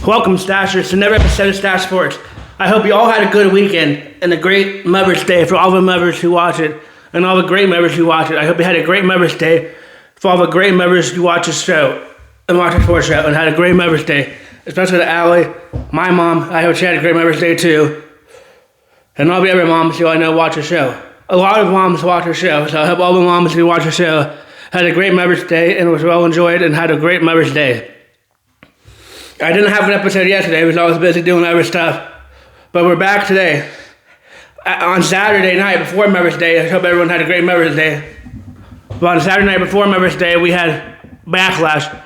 Welcome, Stashers, to another episode of Stache Sports. I hope you all had a good weekend and a great Mother's Day for all the mothers who watch it and all the great mothers who watch it. I hope you had a great Mother's Day for all the great mothers who watch this show and watch the sports show and had a great Mother's Day, especially to Allie, my mom. I hope she had a great Mother's Day too, and all the other moms who I know watch the show. A lot of moms watch the show, so I hope all the moms who watch the show had a great Mother's Day and was well enjoyed and had a great Mother's Day. I didn't have an episode yesterday because I was busy doing other stuff, but we're back today. On Saturday night before Mother's Day, I hope everyone had a great Mother's Day. But on Saturday night before Mother's Day, we had Backlash.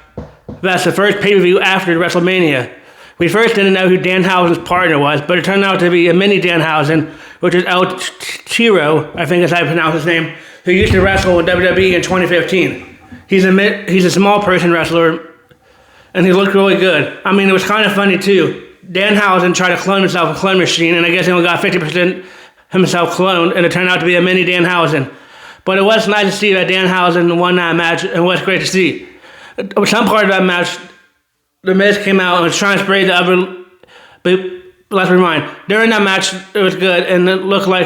That's the first pay-per-view after WrestleMania. We first didn't know who Danhausen's partner was, but it turned out to be a mini Danhausen, which is El Chiro, I think is how you pronounce his name, who used to wrestle in WWE in 2015. He's a small person wrestler, and he looked really good. I mean, it was kind of funny too. Danhausen tried to clone himself a clone machine, and I guess he only got 50% himself cloned, and it turned out to be a mini Danhausen. But it was nice to see that Danhausen won that match, and it was great to see. Some part of that match, The Miz came out and was trying to spray the other. But let's rewind. During that match, it was good, and it looked like,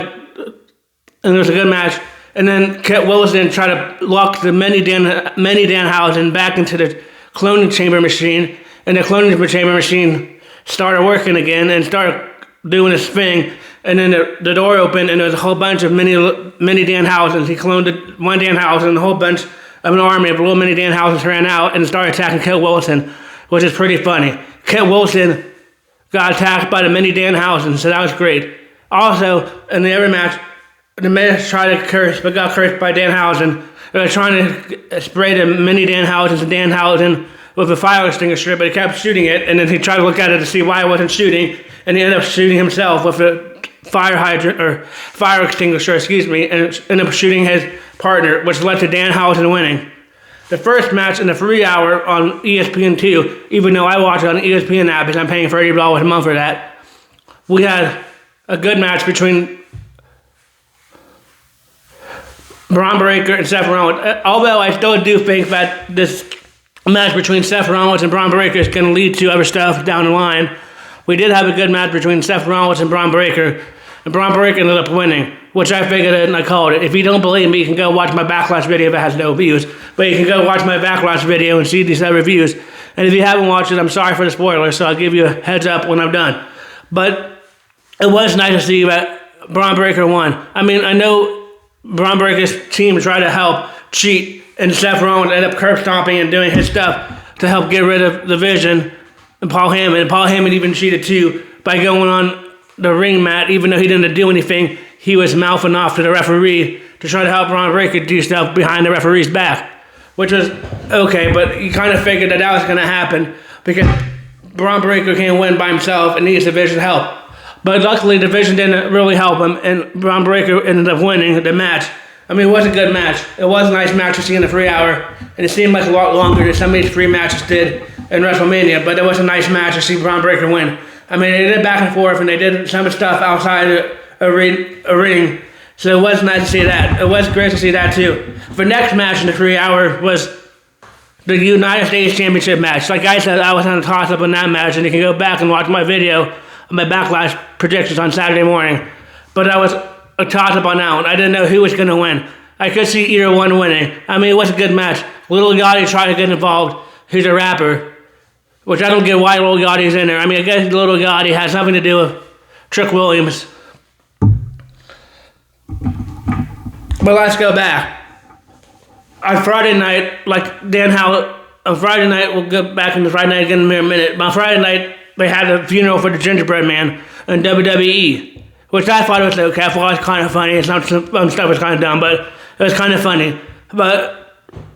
and it was a good match. And then Kit Wilson tried to lock the mini Danhausen back into the cloning chamber machine, and the cloning chamber machine started working again and started doing its thing, and then the door opened and there was a whole bunch of mini Danhausens. He cloned one Danhausen, and a whole bunch of an army of little mini Danhausens ran out and started attacking Kit Wilson, which is pretty funny. Kit Wilson got attacked by the mini Danhausen, so that was great. Also, in the other match, the Miz tried to curse, but got cursed by Danhausen. They were trying to spray the mini Danhausens and Danhausen with a fire extinguisher, but he kept shooting it, and then he tried to look at it to see why it wasn't shooting, and he ended up shooting himself with a fire extinguisher, and ended up shooting his partner, which led to Danhausen winning. The first match in the 3 hour on ESPN2, even though I watch it on the ESPN app because I'm paying $30 a month for that, we had a good match between Braun Breaker and Seth Rollins. Although I still do think that this match between Seth Rollins and Braun Breaker is going to lead to other stuff down the line. We did have a good match between Seth Rollins and Braun Breaker, and Braun Breaker ended up winning, which I figured it and I called it. If you don't believe me, you can go watch my Backlash video if it has no views, but you can go watch my Backlash video and see these other views. And if you haven't watched it, I'm sorry for the spoilers, so I'll give you a heads up when I'm done. But it was nice to see that Braun Breaker won. I mean, I know Braun Breaker's team tried to help cheat, and Seth Rollins ended up curb stomping and doing his stuff to help get rid of the Vision and Paul Heyman. And Paul Heyman even cheated too by going on the ring mat, even though he didn't do anything. He was mouthing off to the referee to try to help Braun Breaker do stuff behind the referee's back, which was okay, but you kind of figured that was going to happen because Braun Breaker can't win by himself and needs the Vision help. But luckily, the Vision didn't really help him, and Braun Breaker ended up winning the match. I mean, it was a good match. It was a nice match to see in the 3 hour, and it seemed like a lot longer than some of these 3 matches did in WrestleMania, but it was a nice match to see Braun Breaker win. I mean, they did back and forth, and they did some stuff outside a ring, so it was nice to see that. It was great to see that, too. The next match in the 3 hour was the United States Championship match. Like I said, I was on a toss-up in that match, and you can go back and watch my video, my Backlash predictions on Saturday morning. But I was a toss-up on that one. I didn't know who was going to win. I could see either one winning. I mean, it was a good match. Lil Yachty tried to get involved. He's a rapper, which I don't get why Lil Yachty's in there. I mean, I guess Lil Yachty has something to do with Trick Williams. But let's go back. On Friday night, like Dan Howell, on Friday night, we'll go back into Friday night again in a minute. But on Friday night, they had a funeral for the Gingerbread Man in WWE, which I thought was okay. I thought it was kind of funny. Some stuff was kind of dumb, but it was kind of funny. But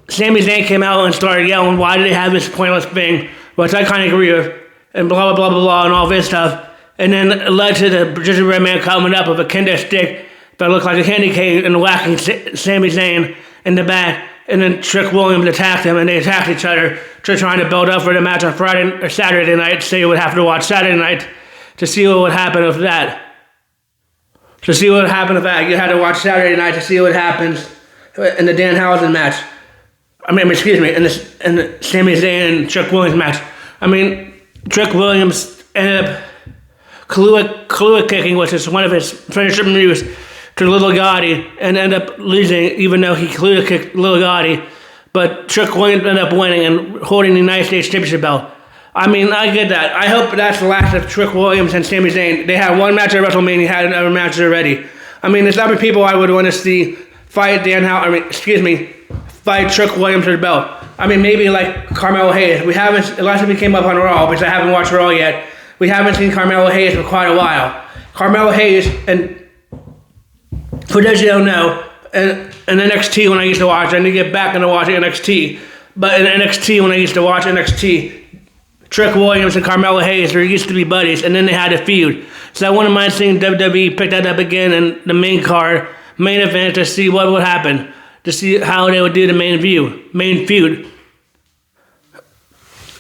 Sami Zayn came out and started yelling, why do they have this pointless thing, which I kind of agree with, and blah, blah, blah, blah, blah, and all this stuff. And then it led to the Gingerbread Man coming up with a kendo stick that looked like a candy cane and whacking Sami Zayn in the back. And then Trick Williams attacked him, and they attacked each other, trying to build up for the match on Friday or Saturday night. So you would have to watch Saturday night to see what would happen with that. You had to watch Saturday night to see what happens in the Danhausen match. in the Sami Zayn and Trick Williams match. I mean, Trick Williams ended up Kahlua kicking, which is one of his finisher moves, to Little Gotti, and ended up losing, even though he Kahlua kicked Little Gotti. But Trick Williams ended up winning and holding the United States Championship belt. I mean, I get that. I hope that's the last of Trick Williams and Sami Zayn. They had one match at WrestleMania, had another match already. I mean, there's other people I would want to see fight fight Trick Williams for the belt. I mean, maybe like Carmelo Hayes. We haven't, unless we came up on Raw, because I haven't watched Raw yet. We haven't seen Carmelo Hayes for quite a while. Carmelo Hayes, and for those who don't know, in NXT when I used to watch, I need to get back into watching NXT. But in NXT when I used to watch NXT, Trick Williams and Carmelo Hayes were used to be buddies, and then they had a feud. So I wouldn't mind seeing WWE pick that up again in the main event, to see what would happen, to see how they would do the main feud.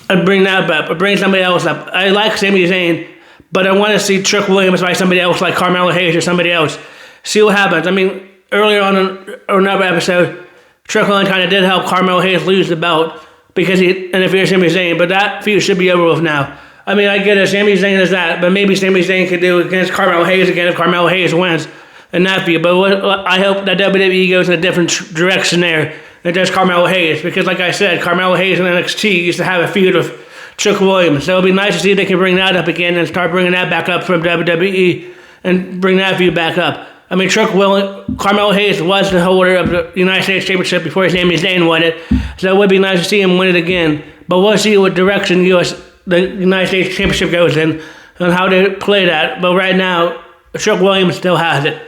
I'd bring that up, I'd bring somebody else up. I like Sami Zayn, but I want to see Trick Williams fight somebody else like Carmelo Hayes or somebody else. See what happens. I mean, earlier on in another episode, Trick Williams kind of did help Carmelo Hayes lose the belt because he interfered with Sami Zayn, but that feud should be over with now. I mean, I get it, Sami Zayn is that, but maybe Sami Zayn could do against Carmelo Hayes again if Carmelo Hayes wins in that feud. But I hope that WWE goes in a different direction there than just Carmelo Hayes, because like I said, Carmelo Hayes in NXT used to have a feud with Trick Williams. So it'll be nice to see if they can bring that up again and start bringing that back up from WWE and bring that feud back up. I mean, Carmelo Hayes was the holder of the United States Championship before Sami Zayn won it, so it would be nice to see him win it again. But we'll see what direction the United States Championship goes in and how they play that. But right now, Trick Williams still has it.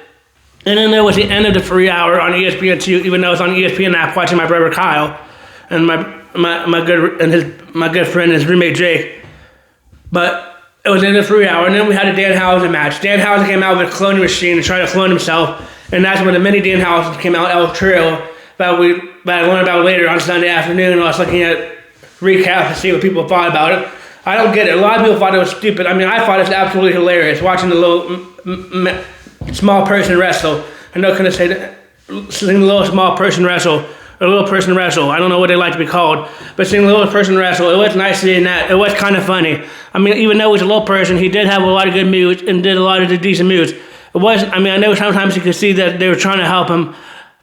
And then there was the end of the 3 hour on ESPN2, even though it's on ESPN app, watching my brother Kyle and my good friend, his roommate Jake. But it was in the 3 hour, and then we had a Danhausen match. Danhausen came out with a cloning machine and tried to clone himself, and that's when the mini Danhausen came out, El Trio, that I learned about later on Sunday afternoon. I was looking at recap to see what people thought about it. I don't get it. A lot of people thought it was stupid. I mean, I thought it was absolutely hilarious watching the little small person wrestle. I know, couldn't say that, seeing the little small person wrestle. A little person wrestle. I don't know what they like to be called, but seeing a little person wrestle, it was nice seeing that. It was kind of funny. I mean, even though he was a little person, he did have a lot of good moves and did a lot of the decent moves. I know sometimes you could see that they were trying to help him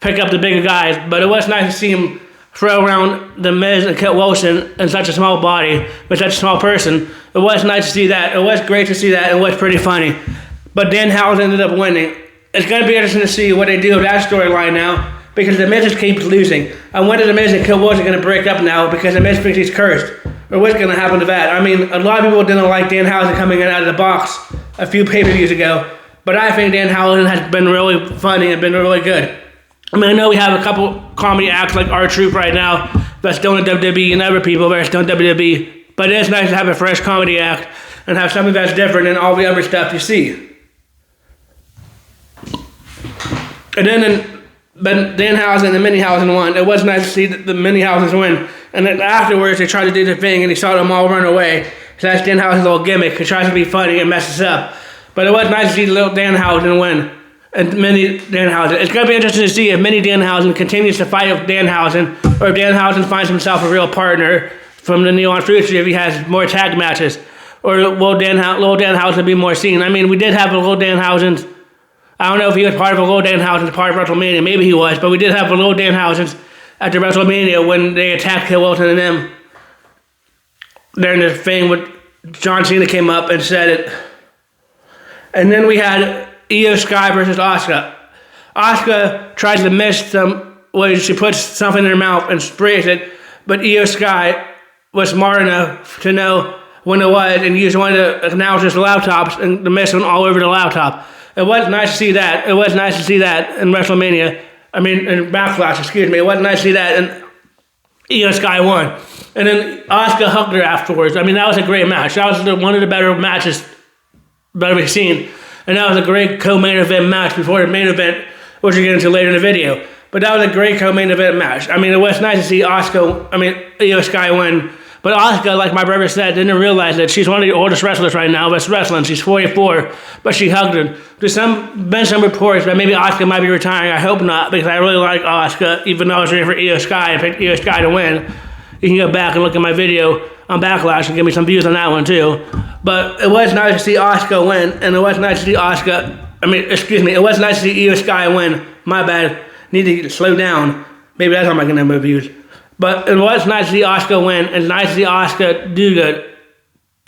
pick up the bigger guys, but it was nice to see him throw around The Miz and Kit Wilson in such a small body, with such a small person. It was nice to see that. It was great to see that. It was pretty funny. But Danhausen ended up winning. It's going to be interesting to see what they do with that storyline now, because The Miz just keeps losing. I wonder The Miz and Kit Wilson are going to break up now because The Miz thinks he's cursed. Or what's going to happen to that? I mean, a lot of people didn't like Danhausen coming in out of the box a few pay-per-views ago, but I think Danhausen has been really funny and been really good. I mean, I know we have a couple comedy acts like R-Truth right now that's still in WWE, and other people that are still in WWE, but it is nice to have a fresh comedy act and have something that's different than all the other stuff you see. And then but Danhausen and Minihausen won. It was nice to see the Minihausens win. And then afterwards, they tried to do the thing, and he saw them all run away. So that's Danhausen's little gimmick. He tries to be funny and messes up. But it was nice to see the little Danhausen win. And Mini Danhausen. It's going to be interesting to see if Mini Danhausen continues to fight with Danhausen, or if Danhausen finds himself a real partner from the near future if he has more tag matches. Or will little Danhausen be more seen? I mean, we did have a little Danhausen. I don't know if he was part of a little Danhausen, part of WrestleMania. Maybe he was, but we did have a little Danhausen after WrestleMania when they attacked Kit Wilson and them. During the thing with John Cena came up and said it. And then we had Io Sky versus Asuka. Asuka tries to miss some way she puts something in her mouth and sprays it, but Io Sky was smart enough to know when it was and used one of the announcers' laptops and the miss went all over the laptop. It was nice to see that. It was nice to see that in WrestleMania. I mean, in Backlash, excuse me. It was nice to see that, and Io Sky won. And then Asuka hugged her afterwards. I mean, that was a great match. That was one of the better matches that we've seen. And that was a great co-main event match before the main event, which we'll get into later in the video. But that was a great co-main event match. I mean, it was nice to see Io Sky win. But Asuka, like my brother said, didn't realize that she's one of the oldest wrestlers right now that's wrestling. She's 44, but she hugged her. There's been some reports that maybe Asuka might be retiring. I hope not, because I really like Asuka, even though I was rooting for Io Sky and picked Io Sky to win. You can go back and look at my video on Backlash and give me some views on that one too. But it was nice to see Asuka win, and it was nice to see it was nice to see Io Sky win. My bad. Need to slow down. Maybe that's how I'm getting more views. But it was nice to see Asuka win. It's nice to see Asuka do good.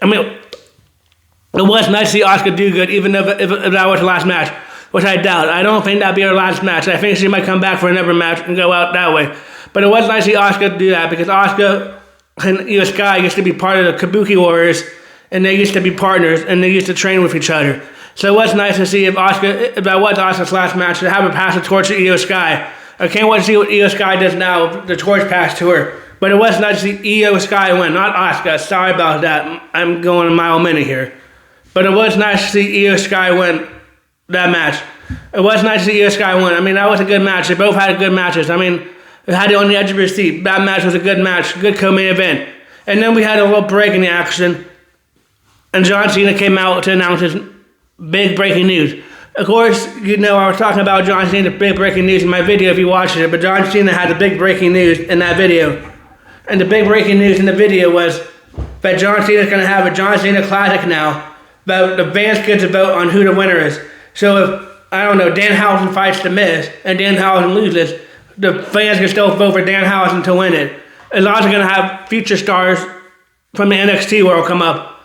It was nice to see Asuka do good, even if that was the last match, which I doubt. I don't think that'd be her last match. I think she might come back for another match and go out that way. But it was nice to see Asuka do that, because Asuka and Io Sky used to be part of the Kabuki Warriors, and they used to be partners, and they used to train with each other. So it was nice to see if that was Asuka's last match, to have her pass the torch to Io Sky. I can't wait to see what Io Sky does now, the torch pass to her. But it was nice to see Io Sky win, not Asuka. Sorry about that. I'm going a mile a minute here. But it was nice to see Io Sky win that match. It was nice to see Io Sky win. That was a good match. They both had good matches. They had it on the edge of your seat. That match was a good match, good co-main event. And then we had a little break in the action, and John Cena came out to announce his big breaking news. Of course, I was talking about John Cena's big breaking news in my video if you watched it, but John Cena had the big breaking news in that video. And the big breaking news in the video was that John Cena is going to have a John Cena Classic now, that the fans get to vote on who the winner is. So if, Danhausen fights The Miz, and Danhausen loses, the fans can still vote for Danhausen to win it. It's also going to have future stars from the NXT world come up.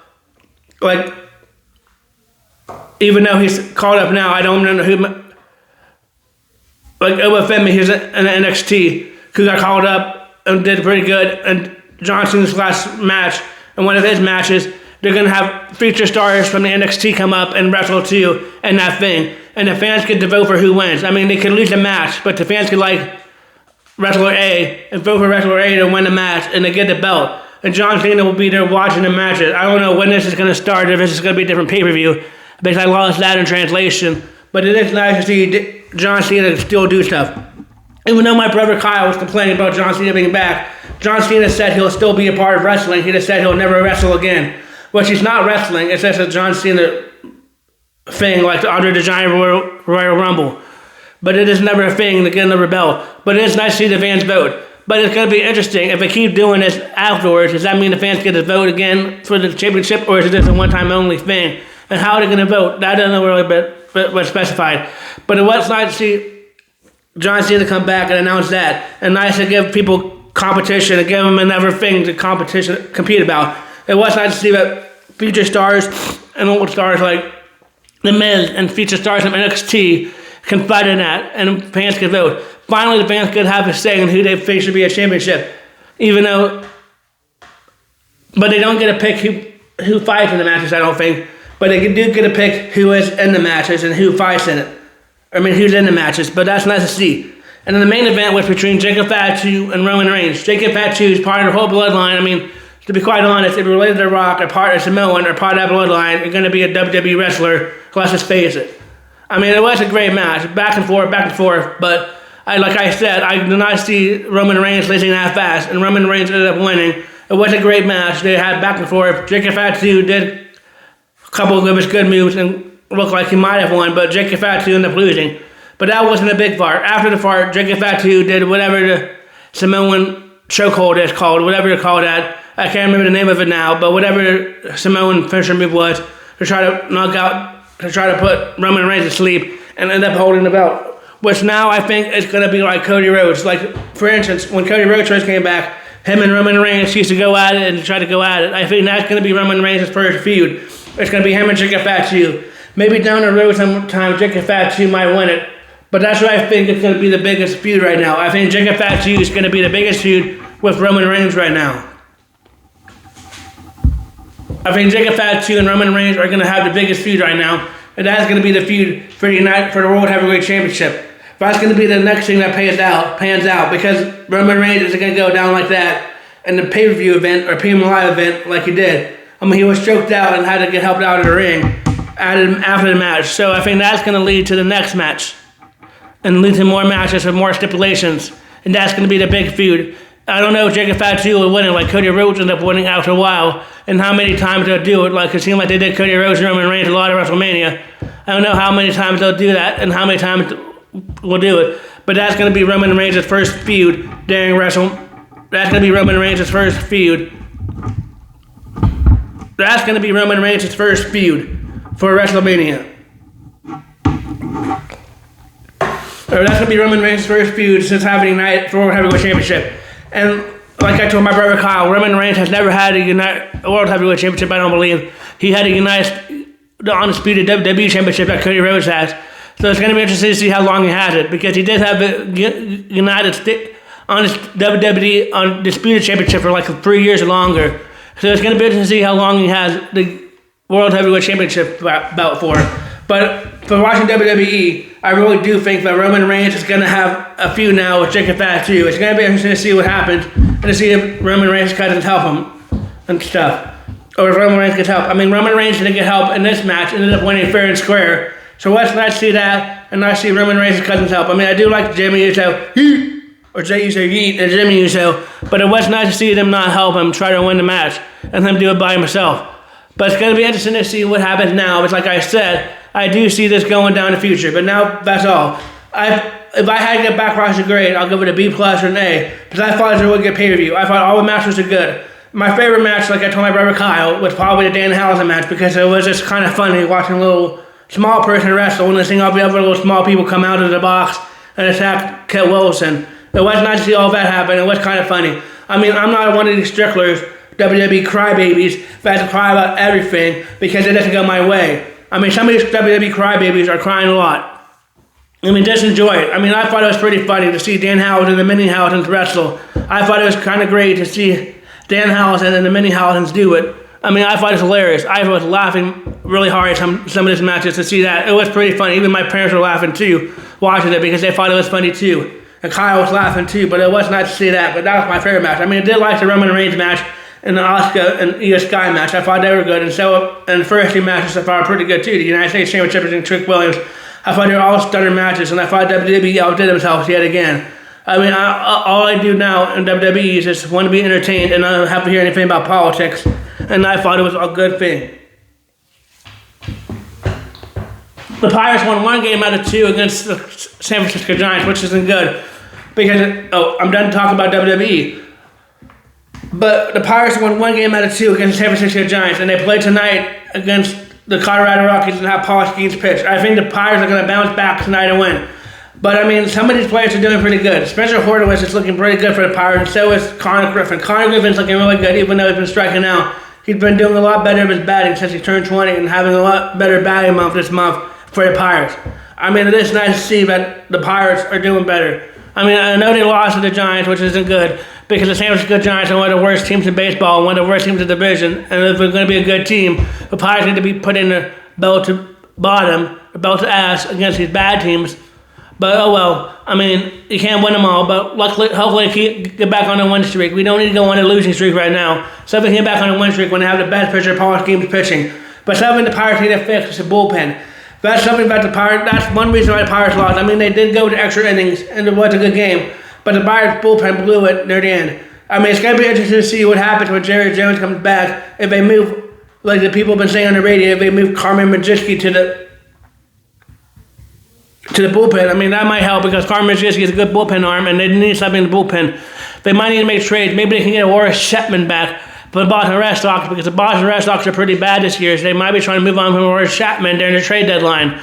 Even though he's called up now, I don't know who. Owen he's in NXT, who got called up and did pretty good. And John Cena's last match, in one of his matches, they're going to have feature stars from the NXT come up and wrestle too, and that thing. And the fans get to vote for who wins. They could lose the match, but the fans could Wrestler A and vote for Wrestler A to win the match, and they get the belt. And John Cena will be there watching the matches. I don't know when this is going to start, if this is going to be a different pay-per-view, because I lost that in translation. But it is nice to see John Cena still do stuff. Even though my brother Kyle was complaining about John Cena being back, John Cena said he'll still be a part of wrestling. He just said he'll never wrestle again. Which he's not wrestling. It's just a John Cena thing, like under the Giant Royal Rumble. But it is never a thing to get another belt. But it is nice to see the fans vote. But it's going to be interesting. If they keep doing this afterwards, does that mean the fans get to vote again for the championship, or is it just a one-time only thing? And how are they going to vote? That doesn't really be specified. But it was nice to see John Cena come back and announce that. And nice to give people competition and give them another thing to compete about. It was nice to see that feature stars and old stars like The Miz and feature stars from NXT can fight in that, and fans can vote. Finally, the fans could have a say in who they think should be a championship. But they don't get to pick who fights in the matches, I don't think. But they do get to pick who is in the matches and who fights in it. Who's in the matches. But that's nice to see. And then the main event was between Jacob Fatu and Roman Reigns. Jacob Fatu is part of the whole bloodline. To be quite honest, if you're related to Rock or part of Samoan or part of that bloodline, you're going to be a WWE wrestler. Let's just face it. It was a great match. Back and forth. But like I said, I did not see Roman Reigns losing that fast. And Roman Reigns ended up winning. It was a great match. They had back and forth. Jacob Fatu did a couple of his good moves and looked like he might have won. But Jacob Fatu ended up losing. But that wasn't a big fart. After the fart, Jacob Fatu did whatever the Samoan chokehold is called. Whatever you call that. I can't remember the name of it now. But whatever the Samoan finisher move was to try to knock out, to try to put Roman Reigns to sleep and end up holding the belt. Which now I think is going to be like Cody Rhodes. For instance, when Cody Rhodes first came back, him and Roman Reigns used to go at it and try to go at it. I think that's going to be Roman Reigns' first feud. It's going to be him and Jacob Fatu. Maybe down the road sometime Jacob Fatu might win it. But that's what I think is going to be the biggest feud right now. I think Jacob Fatu is going to be the biggest feud with Roman Reigns right now. I think Jacob Fatu and Roman Reigns are going to have the biggest feud right now. And that's going to be the feud for the World Heavyweight Championship. That's going to be the next thing that pans out, because Roman Reigns isn't going to go down like that in the pay-per-view event or premium live event like he did. He was choked out and had to get helped out of the ring after the match. So I think that's going to lead to the next match and lead to more matches with more stipulations. And that's going to be the big feud. I don't know if Jacob Fatu will win it like Cody Rhodes ended up winning after a while, and how many times they'll do it. It seemed like they did Cody Rhodes and Roman Reigns a lot of WrestleMania. I don't know how many times they'll do that and how many times we'll do it. But that's going to be Roman Reigns' first feud during That's going to be Roman Reigns' first feud. That's going to be Roman Reigns' first feud for WrestleMania. Or that's going to be Roman Reigns' first feud since having United for World Heavyweight Championship. And like I told my brother Kyle, Roman Reigns has never had a World Heavyweight Championship, I don't believe. He had the undisputed WWE Championship that Cody Rhodes has. So it's going to be interesting to see how long he has it, because he did have the WWE Undisputed Championship for like 3 years or longer. So it's going to be interesting to see how long he has the World Heavyweight Championship belt for. But for watching WWE, I really do think that Roman Reigns is going to have a feud now with Jake and Fat too. It's going to be interesting to see what happens and to see if Roman Reigns can help him and stuff. Or if Roman Reigns gets help. I mean, Roman Reigns didn't get help in this match, ended up winning fair and square. So let's see that, and let's see Roman Reigns' cousins help. I mean, I do like Jimmy Uso, or Jey Uso, and Jimmy Uso, but it was nice to see them not help him try to win the match, and him do it by himself. But it's going to be interesting to see what happens now, because like I said, I do see this going down in the future, but now that's all. If I had to get Backlash a grade, I'll give it a B+ or an A, because I thought it was a really good pay-per-view. I thought all the matches were good. My favorite match, like I told my brother Kyle, was probably the Danhausen match, because it was just kind of funny watching a little small person wrestle and seeing all the other little small people come out of the box and attack Kit Wilson. It was nice to see all that happen. It was kind of funny. I mean, I'm not one of these stricklers, WWE crybabies, that have to cry about everything because it doesn't go my way. I mean, some of these WWE crybabies are crying a lot. I mean, just enjoy it. I mean, I thought it was pretty funny to see Danhausen and the Mini-Hausens wrestle. I thought it was kind of great to see Danhausen and the Mini-Hausens do it. I mean, I thought it was hilarious. I was laughing really hard at some of these matches to see that. It was pretty funny. Even my parents were laughing too, watching it, because they thought it was funny too. And Kyle was laughing too, but it was nice to see that. But that was my favorite match. I mean, I did like the Roman Reigns match and the Asuka and Io Sky match. I thought they were good. And the first two matches I thought were pretty good too. The United States Championship and Trick Williams. I thought they were all stunner matches, and I thought WWE outdid themselves yet again. I mean, all I do now in WWE is just want to be entertained, and I don't have to hear anything about politics. And I thought it was a good thing. The Pirates won 1 game out of 2 against the San Francisco Giants, which isn't good. Because, I'm done talking about WWE. But the Pirates won 1 game out of 2 against the San Francisco Giants, and they played tonight against the Colorado Rockies and have Paul Skeens pitch. I think the Pirates are going to bounce back tonight and win. But, I mean, some of these players are doing pretty good. Spencer Horowitz is looking pretty good for the Pirates, and so is Connor Griffin. Connor Griffin's looking really good, even though he's been striking out. He's been doing a lot better with his batting since he turned 20 and having a lot better batting month this month for the Pirates. I mean, it is nice to see that the Pirates are doing better. I mean, I know they lost to the Giants, which isn't good, because the San Francisco Giants are one of the worst teams in baseball and one of the worst teams in the division. And if they're going to be a good team, the Pirates need to be put in the belt to bottom, the belt to ass against these bad teams. But oh well, I mean, you can't win them all, but luckily, hopefully get back on a win streak. We don't need to go on a losing streak right now. So if we get back on a win streak when they have the best pitcher, Paul Skeens pitching. But something the Pirates need to fix is the bullpen. That's something about the Pirates. That's one reason why the Pirates lost. I mean, they did go to extra innings, and it was a good game. But the Pirates bullpen blew it near the end. I mean, it's going to be interesting to see what happens when Jerry Jones comes back. If they move, like the people have been saying on the radio, if they move Carmen Majewski to the bullpen. I mean, that might help because Carmen Majewski is a good bullpen arm, and they need something in the bullpen. They might need to make trades. Maybe they can get a Horace Chapman back for the Boston Red Sox, because the Boston Red Sox are pretty bad this year, so they might be trying to move on from Horace Chapman during the trade deadline.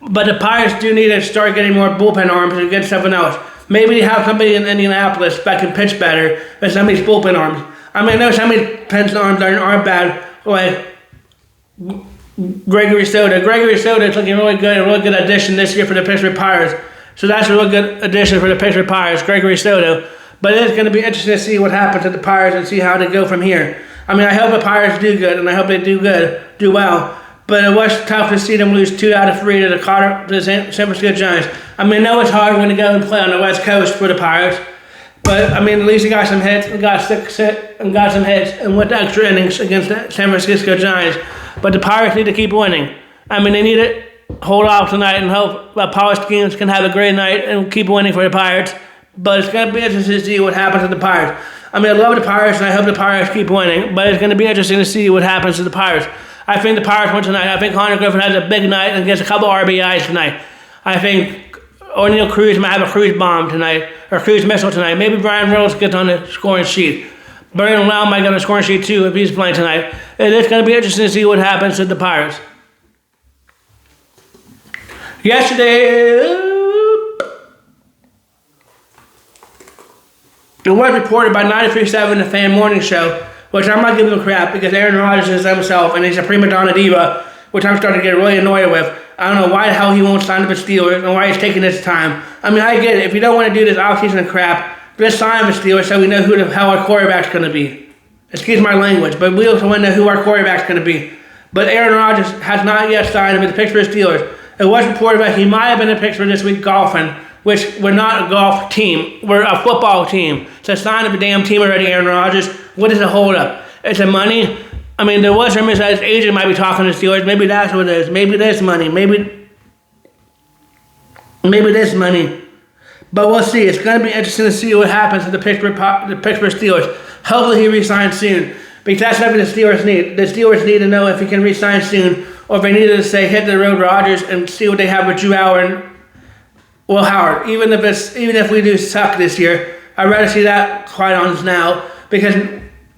But the Pirates do need to start getting more bullpen arms and get something else. Maybe they have somebody in Indianapolis that can pitch better than some of these bullpen arms. I mean, I know some of these pen arms aren't bad, like Gregory Soto. Gregory Soto is looking really good, a really good addition this year for the Pittsburgh Pirates. So that's a really good addition for the Pittsburgh Pirates, Gregory Soto. But it's going to be interesting to see what happens to the Pirates and see how they go from here. I mean, I hope the Pirates do good, and I hope they do well. But it was tough to see them lose 2 out of 3 to the San Francisco Giants. I mean, I know it's hard when they go and play on the West Coast for the Pirates. But, I mean, at least they got some hits, and got some hits, and went to extra innings against the San Francisco Giants. But the Pirates need to keep winning. I mean, they need to hold off tonight and hope that Paul Skeens can have a great night and keep winning for the Pirates. But it's going to be interesting to see what happens to the Pirates. I mean, I love the Pirates, and I hope the Pirates keep winning. But it's going to be interesting to see what happens to the Pirates. I think the Pirates win tonight. I think Connor Griffin has a big night and gets a couple RBIs tonight. I think O'Neal Cruz might have a cruise bomb tonight, or cruise missile tonight. Maybe Brian Reynolds gets on the scoring sheet. Brandon Lau might get on the scoring sheet too if he's playing tonight. And it's going to be interesting to see what happens to the Pirates. Yesterday, it was reported by 93.7 The Fan Morning Show, which I'm not giving him crap because Aaron Rodgers is himself and he's a prima donna diva, which I'm starting to get really annoyed with. I don't know why the hell he won't sign with the Steelers and why he's taking this time. I mean, I get it. If you don't want to do this offseason crap, just sign with the Steelers so we know who the hell our quarterback's going to be. Excuse my language, but we also want to know who our quarterback's going to be. But Aaron Rodgers has not yet signed with the Pittsburgh Steelers. It was reported that he might have been in Pittsburgh this week golfing, which we're not a golf team. We're a football team. So sign up a damn team already, Aaron Rodgers. What is the holdup? Is it money? I mean, there was rumors that his agent might be talking to the Steelers. Maybe that's what it is. Maybe this money. Maybe this money. But we'll see. It's going to be interesting to see what happens to the Pittsburgh Steelers. Hopefully he resigns soon. Because that's what the Steelers need. The Steelers need to know if he can resign soon, or if they need to say hit the road Rodgers and see what they have with Drew Howard and Will Howard. Even if we do suck this year, I'd rather see that quite honest now, because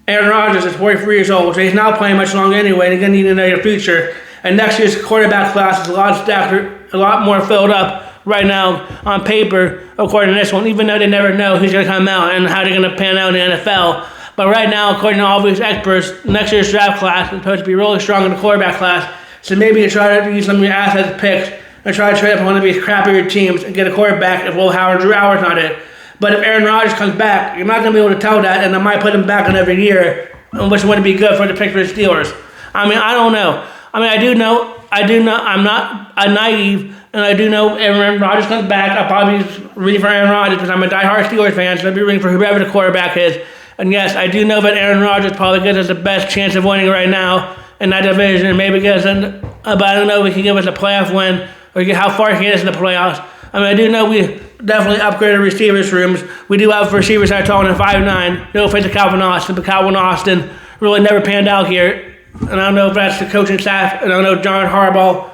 Aaron Rodgers is 44 years old, so he's not playing much longer anyway, and he's going to need to know your future. And next year's quarterback class is a lot more filled up right now on paper, according to this one, even though they never know who's going to come out and how they're going to pan out in the NFL. But right now, according to all these experts, next year's draft class is supposed to be really strong in the quarterback class. So maybe you try to use some of your assets picks and try to trade up one of these crappier teams and get a quarterback if Will Howard, Drew Howard's not it. But if Aaron Rodgers comes back, you're not going to be able to tell that, and I might put him back in every year, which wouldn't be good for the Pittsburgh Steelers. I mean, I don't know. I mean, I do know, I'm not naive, and I do know if Aaron Rodgers comes back, I'll probably be rooting for Aaron Rodgers because I'm a diehard Steelers fan, so I'll be rooting for whoever the quarterback is. And yes, I do know that Aaron Rodgers probably gives us the best chance of winning right now in that division, and maybe gives us, but I don't know if he can give us a playoff win, or how far he can get us in the playoffs. I mean, I do know we definitely upgraded receivers rooms. We do have receivers that are taller than 5'9". No offense to Calvin Austin, but Calvin Austin really never panned out here. And I don't know if that's the coaching staff, and I don't know if John Harbaugh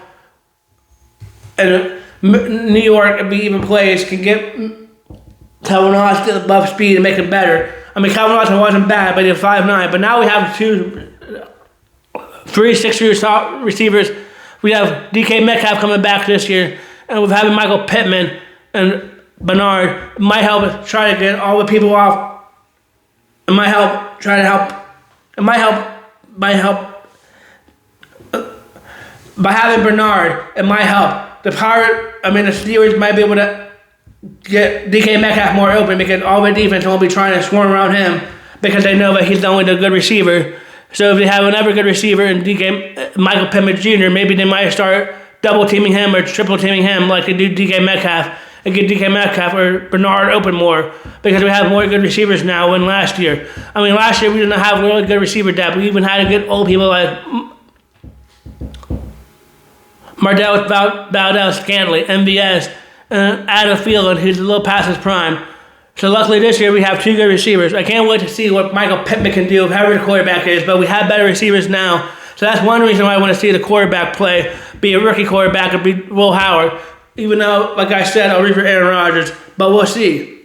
and New York, if he even plays, can get Calvin Austin above speed and make him better. I mean, Calvin Austin wasn't bad, but he was 5'9". But now we have 3 6-year receivers. We have DK Metcalf coming back this year, and we're having Michael Pittman and Bernard. It might help us try to get all the people off. It might help try to help. It might help by having Bernard. It might help the Steelers might be able to get DK Metcalf more open because all the defense won't be trying to swarm around him because they know that he's the only good receiver. So if they have another good receiver and Michael Pittman Jr., maybe they might start double teaming him or triple teaming him like they do DK Metcalf and get DK Metcalf or Bernard open more because we have more good receivers now than last year. I mean, last year we didn't have really good receiver depth. We even had to get old people like Mardell Valdez-Scantling, MVS, and Adam Thielen, who's a little past his prime. So luckily this year we have 2 good receivers. I can't wait to see what Michael Pittman can do, whoever the quarterback is, but we have better receivers now. So that's one reason why I want to see the quarterback play, be a rookie quarterback, and be Will Howard. Even though, like I said, I'll root for Aaron Rodgers, but we'll see.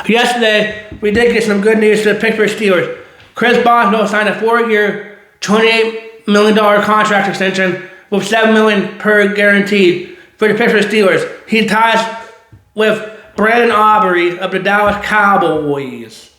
Yesterday, we did get some good news for the Pittsburgh Steelers. Chris Boswell signed a 4-year, $28 million contract extension with $7 million per guaranteed for the Pittsburgh Steelers. He ties with Brandon Aubrey of the Dallas Cowboys.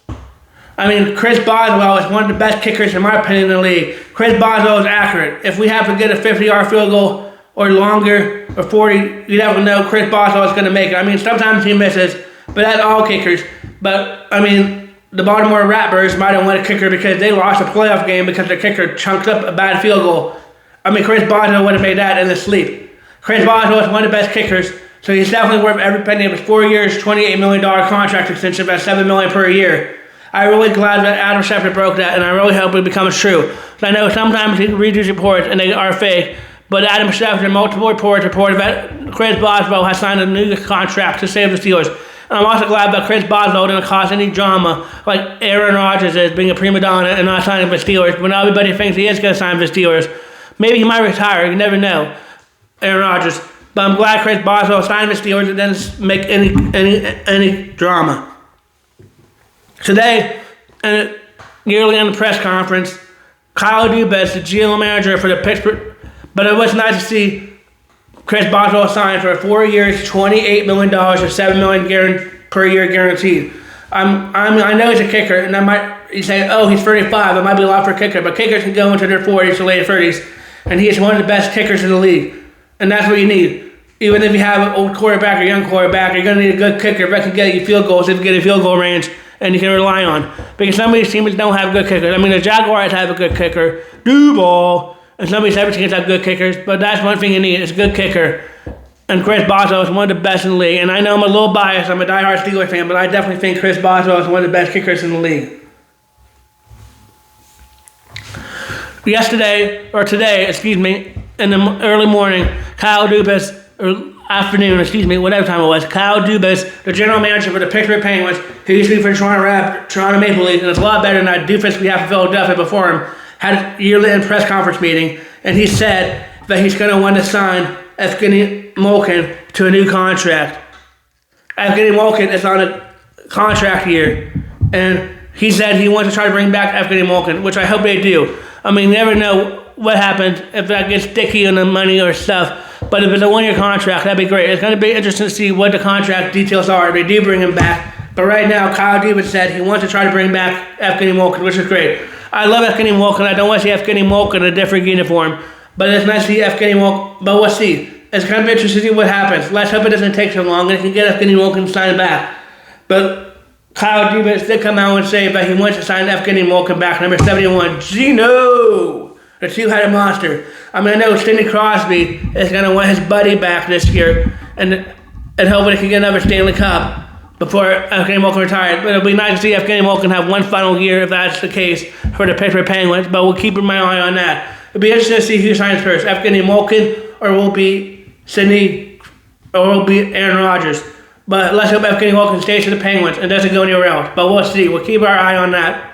I mean, Chris Boswell is one of the best kickers, in my opinion, in the league. Chris Boswell is accurate. If we have to get a 50-yard field goal or longer or 40, you never know Chris Boswell is going to make it. I mean, sometimes he misses, but that's all kickers. But, I mean, the Baltimore Ratbirds might have won a kicker because they lost a playoff game because their kicker chunked up a bad field goal. I mean, Chris Boswell would have made that in his sleep. Chris Boswell is one of the best kickers, so he's definitely worth every penny of his 4 years, $28 million contract extension at $7 million per year. I'm really glad that Adam Schefter broke that, and I really hope it becomes true. I know sometimes he reads these reports and they are fake, but Adam Schefter, multiple reports reported that Chris Boswell has signed a new contract to save the Steelers. And I'm also glad that Chris Boswell didn't cause any drama like Aaron Rodgers is being a prima donna and not signing for the Steelers, when everybody thinks he is going to sign for the Steelers. Maybe he might retire. You never know. Aaron Rodgers. But I'm glad Chris Boswell signed the Steelers and didn't make any drama. Today, nearly in the press conference, Kyle Dubas, the GM manager for the Pittsburgh, but it was nice to see Chris Boswell signed for 4 years, $28 million or $7 million per year guaranteed. I know he's a kicker, and you say, oh, he's 35. It might be a lot for a kicker, but kickers can go into their 40s to late 30s, and he is one of the best kickers in the league, and that's what you need. Even if you have an old quarterback or young quarterback, you're going to need a good kicker that can get you field goals if you get a field goal range and you can rely on. Because some of these teams don't have good kickers. I mean, the Jaguars have a good kicker, Duval, and some of these other teams have good kickers, but that's one thing you need, is a good kicker. And Chris Boswell is one of the best in the league. And I know I'm a little biased, I'm a diehard Steelers fan, but I definitely think Chris Boswell is one of the best kickers in the league. Today, in the early morning, Kyle Dubas, or afternoon, whatever time it was, Kyle Dubas, the general manager for the Pittsburgh Penguins, who used to be for Toronto Maple Leafs, and it's a lot better than that defense we have in Philadelphia before him, had a yearly press conference meeting, and he said that he's going to want to sign Evgeny Malkin to a new contract. Evgeny Malkin is on a contract year, and he said he wants to try to bring back Evgeny Malkin, which I hope they do. I mean, you never know what happens if that gets sticky on the money or stuff. But if it's a 1-year contract, that'd be great. It's going to be interesting to see what the contract details are if they do bring him back. But right now, Kyle Dubas said he wants to try to bring back Evgeny Malkin, which is great. I love Evgeny Malkin. I don't want to see Evgeny Malkin in a different uniform. But it's nice to see Evgeny Malkin. But we'll see. It's going to be interesting to see what happens. Let's hope it doesn't take so long and he can get Evgeny Malkin signed back. But Kyle Dubas did come out and say that he wants to sign Evgeny Malkin back, number 71. Gino! The two-headed monster. I mean, I know Sidney Crosby is going to want his buddy back this year and hopefully he can get another Stanley Cup before Evgeny Malkin retires. But it'll be nice to see Evgeny Malkin have one final year if that's the case for the Pittsburgh Penguins, but we'll keep my eye on that. It'll be interesting to see who signs first, Evgeny Malkin or will be Sidney or will be Aaron Rodgers. But let's hope Evgeny Malkin stays to the Penguins and doesn't go anywhere else. But we'll see. We'll keep our eye on that.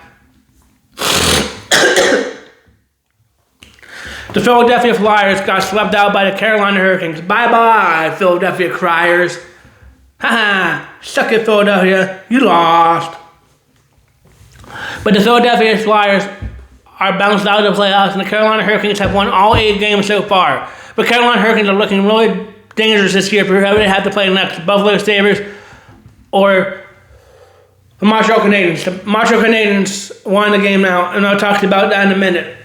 The Philadelphia Flyers got swept out by the Carolina Hurricanes. Bye-bye, Philadelphia Criers. Haha, suck it, Philadelphia. You lost. But the Philadelphia Flyers are bounced out of the playoffs, and the Carolina Hurricanes have won all 8 games so far. But Carolina Hurricanes are looking really dangerous this year for whoever they have to play next. Buffalo Sabres or the Montreal Canadiens. The Montreal Canadiens won the game now, and I'll talk to you about that in a minute.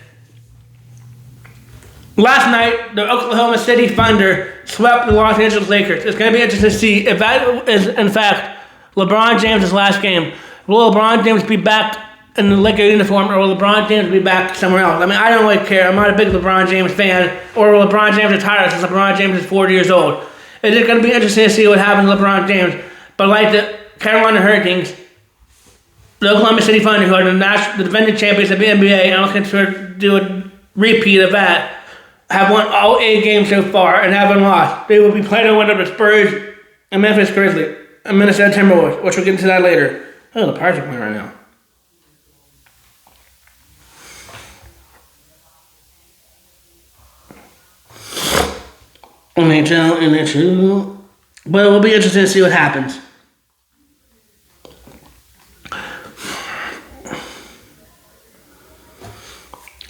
Last night, the Oklahoma City Thunder swept the Los Angeles Lakers. It's going to be interesting to see if that is, in fact, LeBron James' last game. Will LeBron James be back in the Laker uniform, or will LeBron James be back somewhere else? I mean, I don't really care. I'm not a big LeBron James fan. Or will LeBron James retire since LeBron James is 40 years old? It is going to be interesting to see what happens to LeBron James. But like the Carolina Hurricanes, the Oklahoma City Thunder, who are the defending champions of the NBA, and I'm looking to do a repeat of that, have won all 8 games so far and haven't lost. They will be playing one of the Spurs and Memphis Grizzlies and Minnesota Timberwolves, which we'll get into that later. Oh, the Pirates are playing right now. NHL. But it will be interesting to see what happens.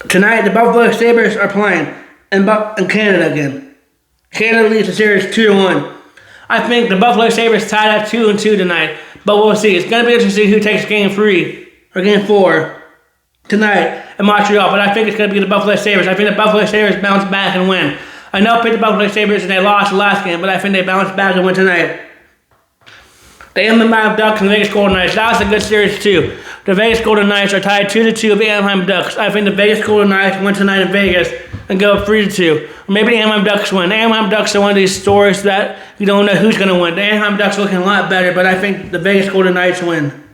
Tonight, the Buffalo Sabres are playing in Canada again. Canada leads the series 2-1. I think the Buffalo Sabres tied at 2-2 tonight, but we'll see. It's going to be interesting to see who takes game 3 or game 4 tonight in Montreal, but I think it's going to be the Buffalo Sabres. I think the Buffalo Sabres bounce back and win. I know I picked the Buffalo Sabres and they lost the last game, but I think they bounced back and win tonight. The Anaheim Ducks and the Vegas Golden Knights. That was a good series too. The Vegas Golden Knights are tied 2-2 with the Anaheim Ducks. I think the Vegas Golden Knights win tonight in Vegas and go 3-2. Or maybe the Anaheim Ducks win. The Anaheim Ducks are one of these stories that you don't know who's going to win. The Anaheim Ducks are looking a lot better, but I think the Vegas Golden Knights win.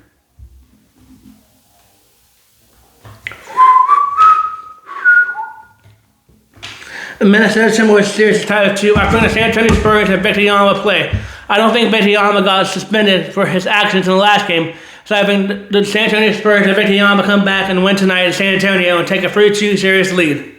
The Minnesota Timberwolves series is tied at 2. I think the San Antonio Spurs and Victor Yama play. I don't think Victor Yama got suspended for his actions in the last game. So I think the San Antonio Spurs and Victor Yama come back and win tonight in San Antonio and take a 3-2 series lead.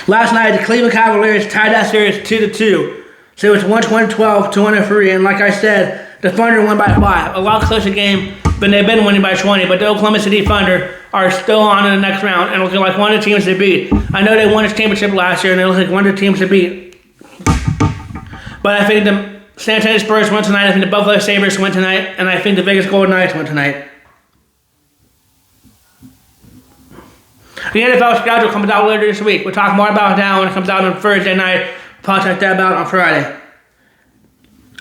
Last night, the Cleveland Cavaliers tied that series 2-2. So it's 112 to 103. And like I said, the Thunder won by 5. A lot closer game, but they've been winning by 20. But the Oklahoma City Thunder are still on in the next round and looking like one of the teams to beat. I know they won this championship last year and they look like one of the teams to beat. But I think the San Antonio Spurs won tonight. I think the Buffalo Sabres won tonight. And I think the Vegas Golden Knights won tonight. The NFL schedule comes out later this week. We'll talk more about that when it comes out on Thursday night. We'll talk that about on Friday.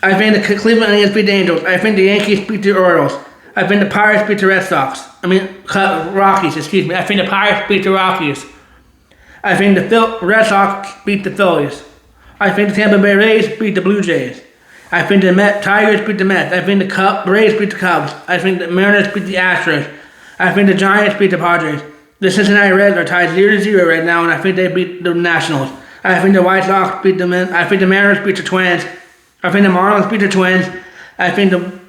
I think the Cleveland Indians beat the Angels. I think the Yankees beat the Orioles. I think the Pirates beat the Red Sox. Rockies, excuse me. I think the Pirates beat the Rockies. I think the Red Sox beat the Phillies. I think the Tampa Bay Rays beat the Blue Jays. I think the Tigers beat the Mets. I think the Braves beat the Cubs. I think the Mariners beat the Astros. I think the Giants beat the Padres. The Cincinnati Reds are tied 0-0 right now, and I think they beat the Nationals. I think the White Sox beat the Men. I think the Mariners beat the Twins. I think the Marlins beat the Twins. I think the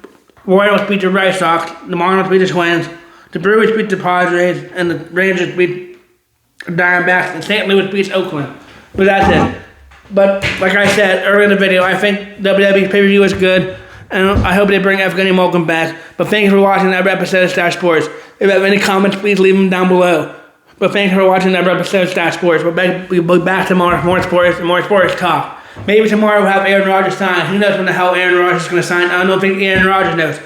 Royals beat the Red Sox. The Marlins beat the Twins. The Brewers beat the Padres, and the Rangers beat the Diamondbacks. And St. Louis beats Oakland. But that's it. But like I said earlier in the video, I think WWE pay-per-view is good. And I hope they bring Evgeny Malkin back. But thank you for watching that episode of Stache Sports. If you have any comments, please leave them down below. But thank you for watching that episode of Stache Sports. We'll be back tomorrow for more sports talk. Maybe tomorrow we'll have Aaron Rodgers sign. Who knows when the hell Aaron Rodgers is going to sign? I don't think Aaron Rodgers knows.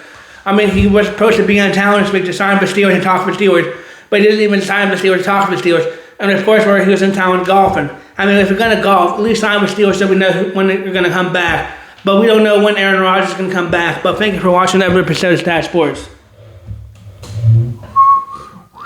I mean, he was supposed to be in town this week to sign for Steelers and talk for Steelers. But he didn't even sign for Steelers, talk for Steelers. And of course, he was in town golfing. I mean, if you're going to golf, at least sign with Steelers so we know when you're going to come back. But we don't know when Aaron Rodgers is going to come back. But thank you for watching that episode of Stache Sports.